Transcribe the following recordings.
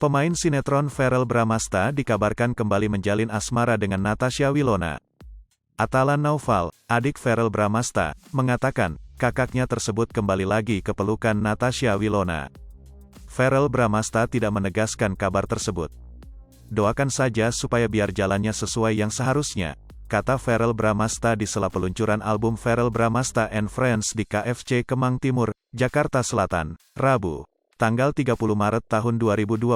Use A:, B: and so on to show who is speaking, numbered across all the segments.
A: Pemain sinetron Verrell Bramasta dikabarkan kembali menjalin asmara dengan Natasha Wilona. Atalan Naufal, adik Verrell Bramasta, mengatakan, kakaknya tersebut kembali lagi ke pelukan Natasha Wilona. Verrell Bramasta tidak menegaskan kabar tersebut. Doakan saja supaya biar jalannya sesuai yang seharusnya, kata Verrell Bramasta di sela peluncuran album Verrell Bramasta and Friends di KFC Kemang Timur, Jakarta Selatan, Rabu, tanggal 30 Maret tahun 2022.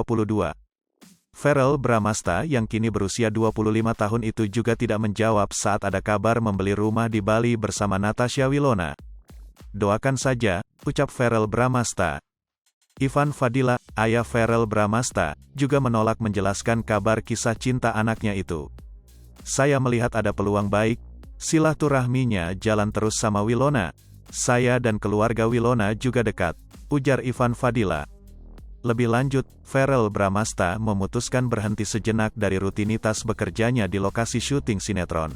A: Verrell Bramasta yang kini berusia 25 tahun itu juga tidak menjawab saat ada kabar membeli rumah di Bali bersama Natasha Wilona. Doakan saja, ucap Verrell Bramasta. Ivan Fadila, ayah Verrell Bramasta, juga menolak menjelaskan kabar kisah cinta anaknya itu. Saya melihat ada peluang baik, silaturahminya jalan terus sama Wilona. Saya dan keluarga Wilona juga dekat, ujar Ivan Fadila. Lebih lanjut, Verrell Bramasta memutuskan berhenti sejenak dari rutinitas bekerjanya di lokasi syuting sinetron.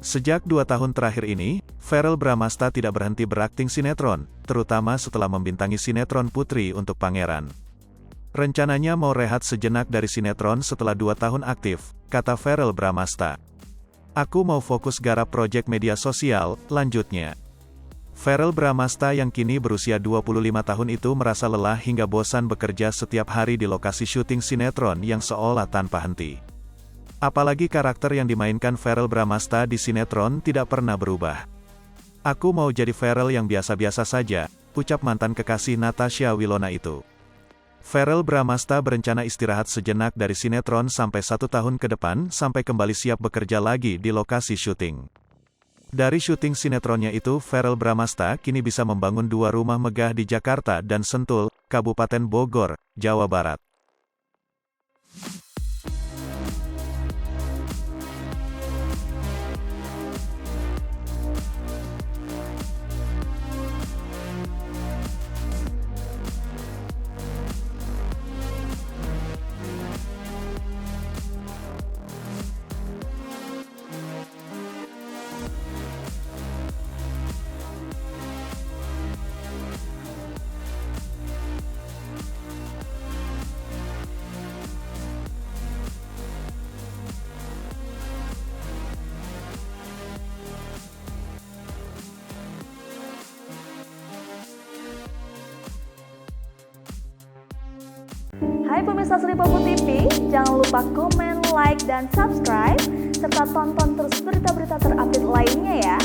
A: Sejak 2 tahun terakhir ini, Verrell Bramasta tidak berhenti berakting sinetron, terutama setelah membintangi sinetron Putri untuk Pangeran. Rencananya mau rehat sejenak dari sinetron setelah 2 tahun aktif, kata Verrell Bramasta. Aku mau fokus garap proyek media sosial, lanjutnya. Verrell Bramasta yang kini berusia 25 tahun itu merasa lelah hingga bosan bekerja setiap hari di lokasi syuting sinetron yang seolah tanpa henti. Apalagi karakter yang dimainkan Verrell Bramasta di sinetron tidak pernah berubah. Aku mau jadi Verrell yang biasa-biasa saja, ucap mantan kekasih Natasha Wilona itu. Verrell Bramasta berencana istirahat sejenak dari sinetron sampai 1 tahun ke depan sampai kembali siap bekerja lagi di lokasi syuting. Dari syuting sinetronnya itu, Verrell Bramasta kini bisa membangun 2 rumah megah di Jakarta dan Sentul, Kabupaten Bogor, Jawa Barat.
B: Hai pemirsa Sri Popo TV, jangan lupa komen, like, dan subscribe, serta tonton terus berita-berita terupdate lainnya ya.